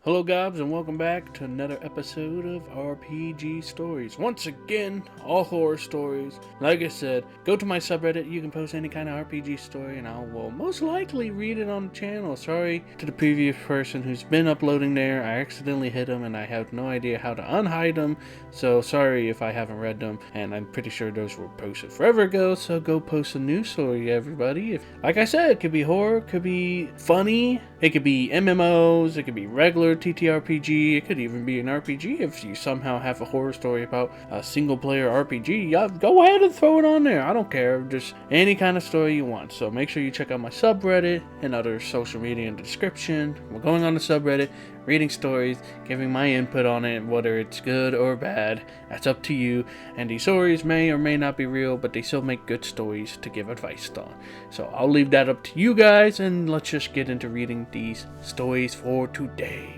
Hello gobs and welcome back to another episode of RPG Stories. Once again, all horror stories. Like I said, go to my subreddit, you can post any kind of RPG story and I will most likely read it on the channel. Sorry to the previous person who's been uploading there. I accidentally hit them and I have no idea how to unhide them. So sorry if I haven't read them, and I'm pretty sure those were posted forever ago, so go post a new story, everybody. Like I said, it could be horror, it could be funny, it could be MMOs, it could be regular TTRPG, it could even be an RPG if you somehow have a horror story about a single player RPG. Yeah, go ahead and throw it on there. I don't care. Just any kind of story you want. So make sure you check out my subreddit and other social media in the description. We're going on the subreddit, reading stories, giving my input on it, whether it's good or bad. That's up to you. And these stories may or may not be real, but they still make good stories to give advice on. So I'll leave that up to you guys, and let's just get into reading these stories for today.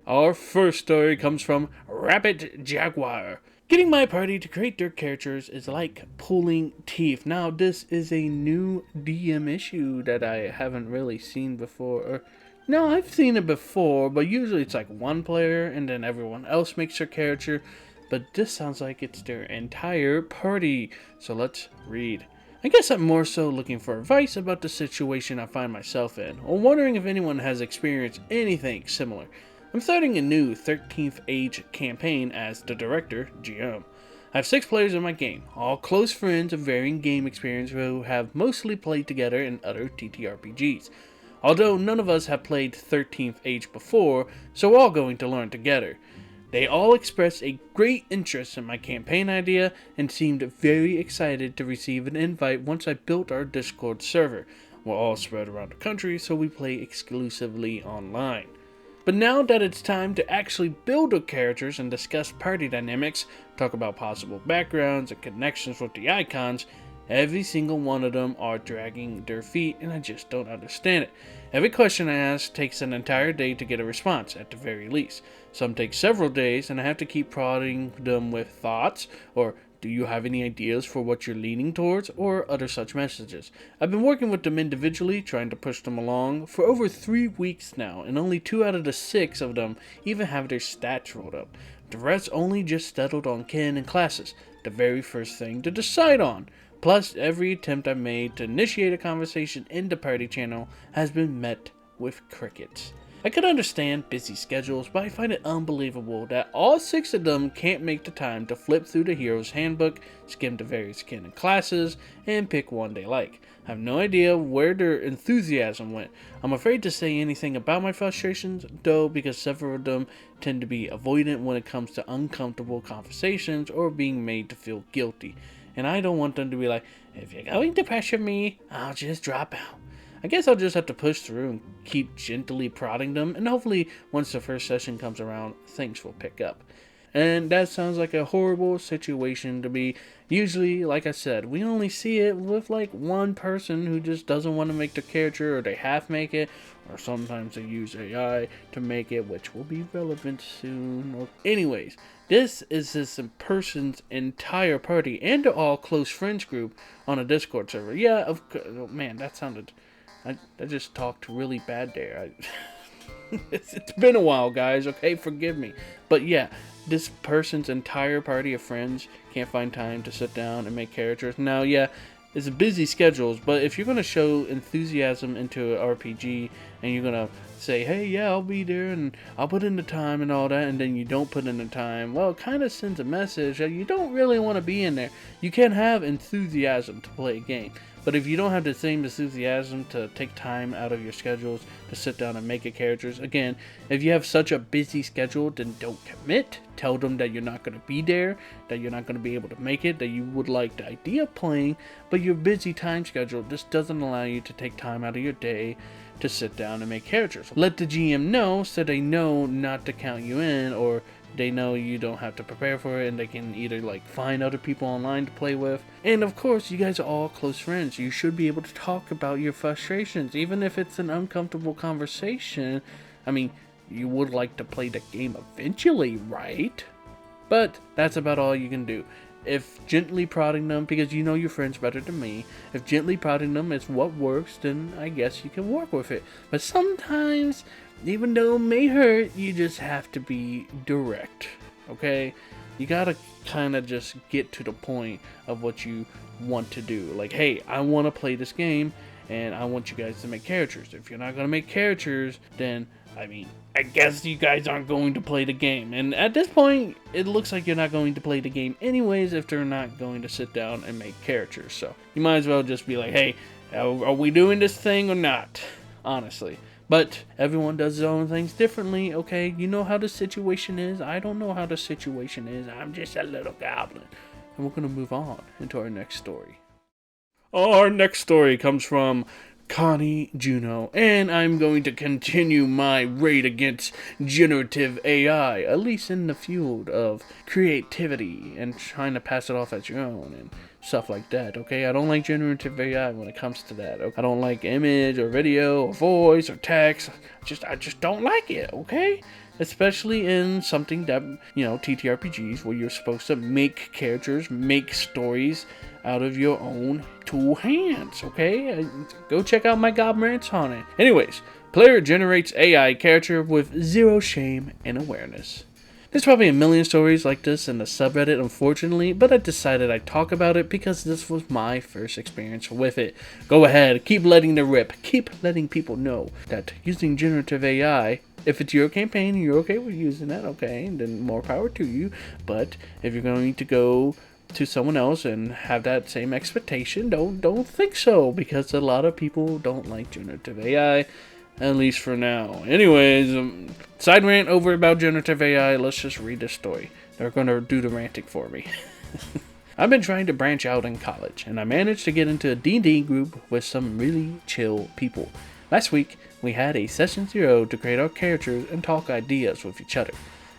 Our first story comes from Rabbit Jaguar. Getting my party to create their characters is like pulling teeth. Now, this is a new DM issue that I haven't really seen before. No, I've seen it before, but usually it's like one player and then everyone else makes their character. But this sounds like it's their entire party. So let's read. I guess I'm more so looking for advice about the situation I find myself in, or wondering if anyone has experienced anything similar. I'm starting a new 13th Age campaign as the director, GM. I have 6 players in my game, all close friends of varying game experience who have mostly played together in other TTRPGs. Although none of us have played 13th Age before, so we're all going to learn together. They all expressed a great interest in my campaign idea and seemed very excited to receive an invite once I built our Discord server. We're all spread around the country, so we play exclusively online. But now that it's time to actually build our characters and discuss party dynamics, talk about possible backgrounds and connections with the icons, every single one of them are dragging their feet and I just don't understand it. Every question I ask takes an entire day to get a response, at the very least. Some take several days and I have to keep prodding them with thoughts, or do you have any ideas for what you're leaning towards, or other such messages. I've been working with them individually, trying to push them along for over 3 weeks now, and only 2 out of the 6 of them even have their stats rolled up. The rest only just settled on kin and classes, the very first thing to decide on. Plus, every attempt I've made to initiate a conversation in the party channel has been met with crickets. I could understand busy schedules, but I find it unbelievable that all 6 of them can't make the time to flip through the hero's handbook, skim the various kin and classes, and pick one they like. I have no idea where their enthusiasm went. I'm afraid to say anything about my frustrations, though, because several of them tend to be avoidant when it comes to uncomfortable conversations or being made to feel guilty. And I don't want them to be like, if you're going to pressure me, I'll just drop out. I guess I'll just have to push through and keep gently prodding them, and hopefully once the first session comes around, things will pick up. And that sounds like a horrible situation to be. Usually, like I said, we only see it with like one person who just doesn't want to make the character, or they half make it, or sometimes they use AI to make it, which will be relevant soon. Anyways, this is this person's entire party and the all close friends group on a Discord server. Yeah, oh man, that sounded... I just talked really bad there. It's been a while, guys, okay? Forgive me. But yeah, this person's entire party of friends can't find time to sit down and make characters. Now, yeah, it's busy schedules, but if you're going to show enthusiasm into an RPG and you're going to say, hey, yeah, I'll be there and I'll put in the time and all that, and then you don't put in the time, well, it kind of sends a message that you don't really want to be in there. You can have enthusiasm to play a game, but if you don't have the same enthusiasm to take time out of your schedules to sit down and make your characters, again, if you have such a busy schedule, then don't commit. Tell them that you're not going to be there, that you're not going to be able to make it, that you would like the idea of playing, but your busy time schedule just doesn't allow you to take time out of your day to sit down and make characters. Let the GM know so they know not to count you in, or they know you don't have to prepare for it, and they can either like find other people online to play with. And of course, you guys are all close friends. You should be able to talk about your frustrations, even if it's an uncomfortable conversation. I mean, you would like to play the game eventually, right? But that's about all you can do. If gently prodding them, because you know your friends better than me, if gently prodding them is what works, then I guess you can work with it. But sometimes, even though it may hurt, you just have to be direct, okay? You gotta kind of just get to the point of what you want to do. Like, hey, I want to play this game, and I want you guys to make characters. If you're not gonna make characters, then, I mean, I guess you guys aren't going to play the game. And at this point, it looks like you're not going to play the game anyways if they're not going to sit down and make characters. So you might as well just be like, hey, are we doing this thing or not? Honestly. But everyone does their own things differently, okay? You know how the situation is. I don't know how the situation is. I'm just a little goblin. And we're going to move on into our next story. Our next story comes from Connie Juno, and I'm going to continue my raid against generative AI, at least in the field of creativity and trying to pass it off as your own and stuff like that, okay? I don't like generative AI when it comes to that, okay? I don't like image or video or voice or text. I just don't like it, okay? Especially in something that, you know, TTRPGs, where you're supposed to make characters, make stories out of your own two hands, okay? Go check out my goblin rants on it. Anyways, player generates AI character with zero shame and awareness. There's probably a million stories like this in the subreddit, unfortunately, but I decided I'd talk about it because this was my first experience with it. Go ahead, keep letting it rip. Keep letting people know that using generative AI, if it's your campaign and you're okay with using that, okay, then more power to you. But if you're going to go to someone else and have that same expectation, don't think so, because a lot of people don't like generative AI, at least for now. Anyways, side rant over about generative AI. Let's just read this story. They're gonna do the ranting for me. I've been trying to branch out in college, and I managed to get into a D&D group with some really chill people. Last week, we had a session 0 to create our characters and talk ideas with each other.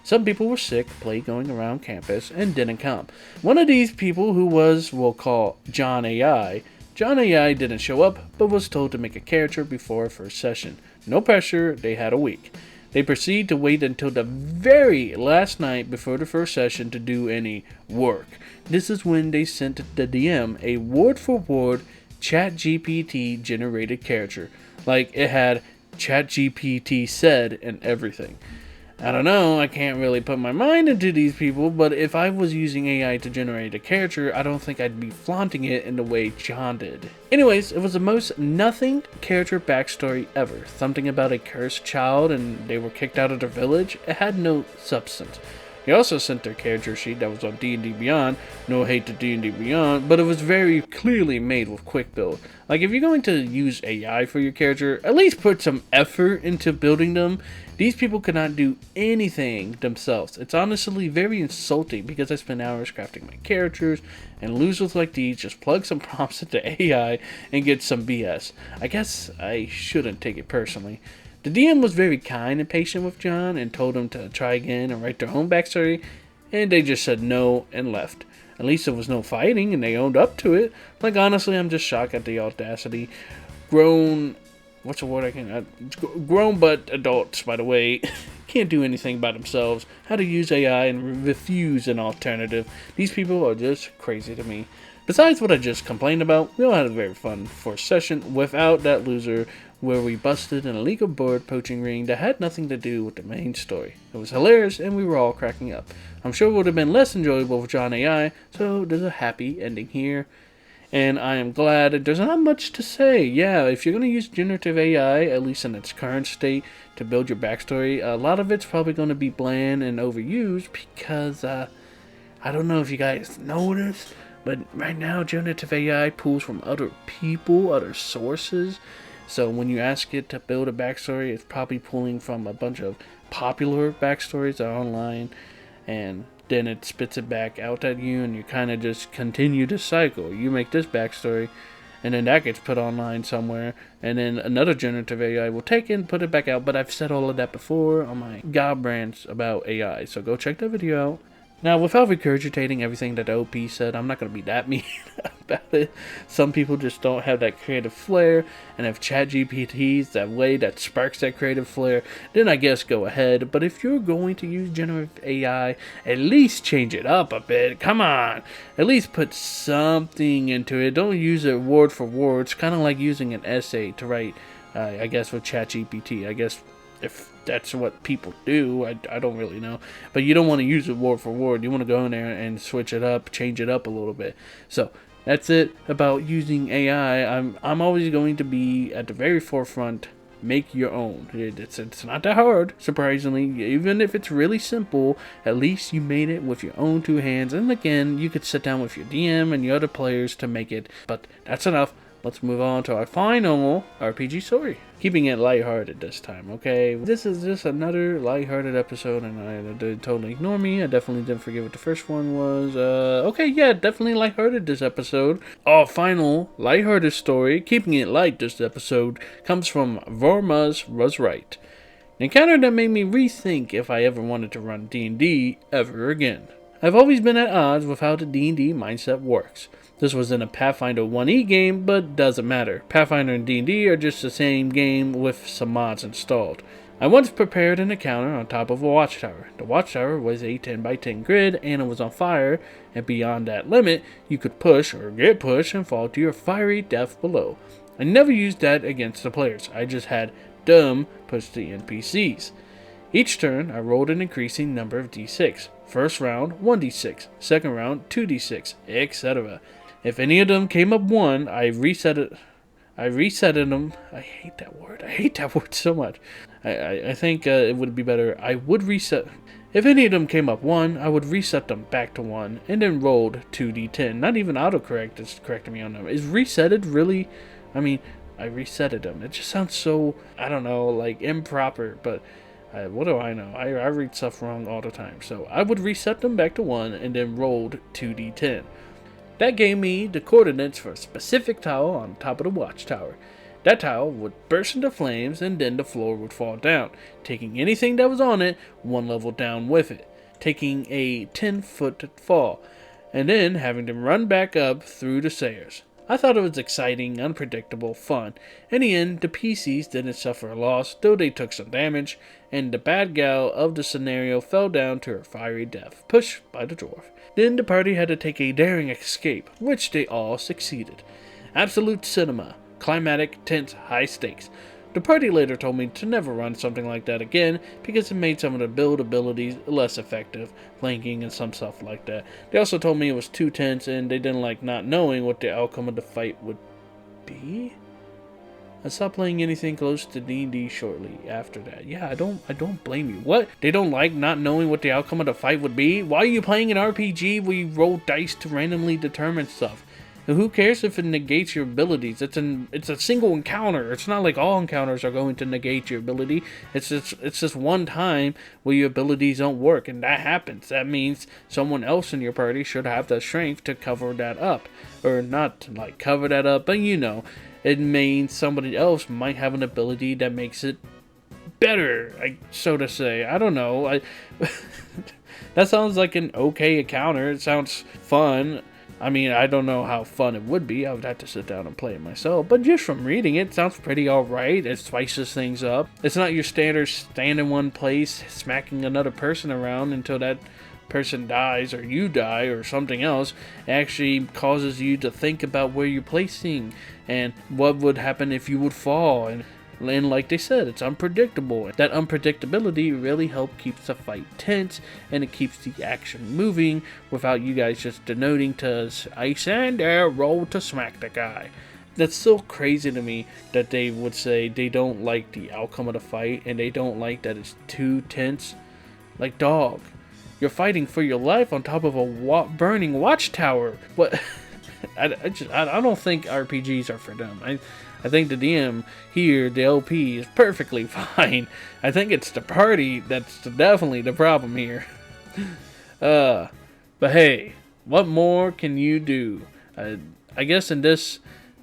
Some people were sick, plague going around campus, and didn't come. One of these people, who was, we'll call John AI didn't show up, but was told to make a character before our first session. No pressure, they had a week. They proceed to wait until the very last night before the first session to do any work. This is when they sent the DM a word-for-word ChatGPT generated character. Like, it had ChatGPT said and everything. I don't know, I can't really put my mind into these people, but if I was using AI to generate a character, I don't think I'd be flaunting it in the way John did. Anyways, it was the most nothing character backstory ever. Something about a cursed child and they were kicked out of their village. It had no substance. They also sent their character sheet that was on D&D Beyond. No hate to D&D Beyond, but it was very clearly made with quick build. Like, if you're going to use AI for your character, at least put some effort into building them. These people could not do anything themselves. It's honestly very insulting, because I spend hours crafting my characters, and losers like these just plug some prompts into AI and get some BS. I guess I shouldn't take it personally. The DM was very kind and patient with John and told him to try again and write their own backstory, and they just said no and left. At least there was no fighting and they owned up to it. Like, honestly, I'm just shocked at the audacity. Grown but adults, by the way, can't do anything by themselves. How to use AI and refuse an alternative. These people are just crazy to me. Besides what I just complained about, we all had a very fun first session without that loser, where we busted an illegal bird poaching ring that had nothing to do with the main story. It was hilarious and we were all cracking up. I'm sure it would have been less enjoyable with John AI, so there's a happy ending here. And I am glad that there's not much to say. Yeah, if you're going to use generative AI, at least in its current state, to build your backstory, a lot of it's probably going to be bland and overused, because I don't know if you guys noticed, but right now generative AI pulls from other people, other sources. So when you ask it to build a backstory, it's probably pulling from a bunch of popular backstories that are online, and then it spits it back out at you, and you kind of just continue the cycle. You make this backstory, and then that gets put online somewhere, and then another generative AI will take it and put it back out. But I've said all of that before on my God brands about AI, so go check that video out. Now, without regurgitating everything that the OP said, I'm not going to be that mean about it. Some people just don't have that creative flair, and if ChatGPT's that way that sparks that creative flair, then I guess go ahead. But if you're going to use generative AI, at least change it up a bit. Come on. At least put something into it. Don't use it word for word. It's kind of like using an essay to write, I guess, with ChatGPT. I guess if that's what people do, I don't really know. But you don't want to use it word for word. You want to go in there and switch it up, change it up a little bit. So that's it about using AI. I'm always going to be at the very forefront. Make your own. It's not that hard, surprisingly. Even if it's really simple, at least you made it with your own two hands. And again, you could sit down with your DM and your other players to make it. But that's enough. Let's move on to our final RPG story. Keeping it lighthearted this time, okay? This is just another lighthearted episode, and I did totally ignore me. I definitely didn't forget what the first one was. Okay, yeah, definitely lighthearted this episode. Our final lighthearted story, keeping it light this episode, comes from Vormuz Was Right. An encounter that made me rethink if I ever wanted to run D&D ever again. I've always been at odds with how the D&D mindset works. This was in a Pathfinder 1e game, but doesn't matter. Pathfinder and D&D are just the same game with some mods installed. I once prepared an encounter on top of a watchtower. The watchtower was a 10x10 grid and it was on fire, and beyond that limit, you could push or get pushed and fall to your fiery death below. I never used that against the players. I just had them push the NPCs. Each turn, I rolled an increasing number of d6. First round, 1d6. Second round, 2d6, etc. If any of them came up 1, I resetted them. I hate that word. I hate that word so much. I think it would be better. I would reset. If any of them came up 1, I would reset them back to 1, and then rolled 2d10. Not even autocorrect is correcting me on them. Is resetted really? I mean, I resetted them. It just sounds so, I don't know, like improper, but what do I know? I read stuff wrong all the time. So I would reset them back to 1, and then rolled 2d10. That gave me the coordinates for a specific tile on top of the watchtower. That tile would burst into flames and then the floor would fall down, taking anything that was on it 1 level down with it, taking a 10-foot fall, and then having to run back up through the stairs. I thought it was exciting, unpredictable, fun. In the end, the PCs didn't suffer a loss, though they took some damage, and the bad gal of the scenario fell down to her fiery death, pushed by the dwarf. Then the party had to take a daring escape, which they all succeeded. Absolute cinema. Climatic, tense, high stakes. The party later told me to never run something like that again because it made some of the build abilities less effective, flanking and some stuff like that. They also told me it was too tense and they didn't like not knowing what the outcome of the fight would be. I stopped playing anything close to D&D shortly after that. Yeah, I don't blame you. What? They don't like not knowing what the outcome of the fight would be? Why are you playing an RPG where you roll dice to randomly determine stuff? And who cares if it negates your abilities? It's a single encounter. It's not like all encounters are going to negate your ability. It's just one time where your abilities don't work, and that happens. That means someone else in your party should have the strength to cover that up. Or not like cover that up, but you know. It means somebody else might have an ability that makes it better, so to say. I don't know. That sounds like an okay encounter. It sounds fun. I mean, I don't know how fun it would be. I would have to sit down and play it myself. But just from reading it, sounds pretty alright. It spices things up. It's not your standard stand in one place, smacking another person around until that person dies or you die or something else. It actually causes you to think about where you're placing and what would happen if you would fall, and like they said, it's unpredictable. That unpredictability really helps keeps the fight tense, and it keeps the action moving without you guys just denoting to ice and air roll to smack the guy. That's so crazy to me that they would say they don't like the outcome of the fight and they don't like that it's too tense. Like, dog, you're fighting for your life on top of a burning watchtower. What? I don't think RPGs are for them. I think the DM here, the LP, is perfectly fine. I think it's the party that's definitely the problem here. But hey, what more can you do? I guess in this,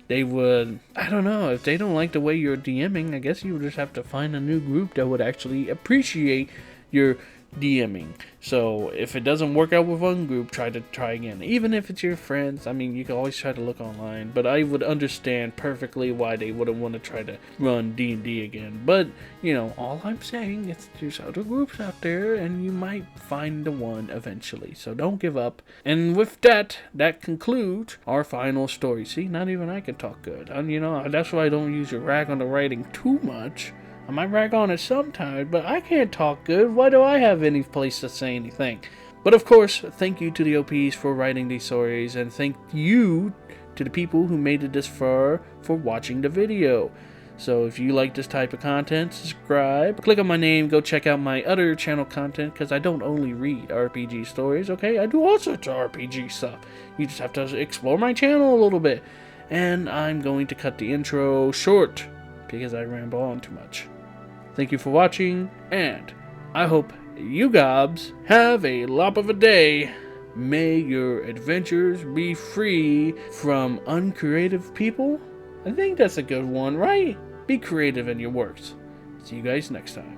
they would, I don't know, if they don't like the way you're DMing, I guess you would just have to find a new group that would actually appreciate your DMing. So if it doesn't work out with one group, try again. Even if it's your friends, I mean, you can always try to look online. But I would understand perfectly why they wouldn't want to try to run D&D again. But, you know, all I'm saying is there's other groups out there, and you might find the one eventually. So don't give up. And with that, that concludes our final story. See, not even I can talk good. And, you know, that's why I don't usually rag on the writing too much. I might rag on it sometimes, but I can't talk good. Why do I have any place to say anything? But of course, thank you to the OPs for writing these stories, and thank you to the people who made it this far for watching the video. So if you like this type of content, subscribe, click on my name, go check out my other channel content, because I don't only read RPG stories, okay? I do all sorts of RPG stuff. You just have to explore my channel a little bit. And I'm going to cut the intro short, because I ramble on too much. Thank you for watching, and I hope you gobs have a lop of a day. May your adventures be free from uncreative people. I think that's a good one, right? Be creative in your works. See you guys next time.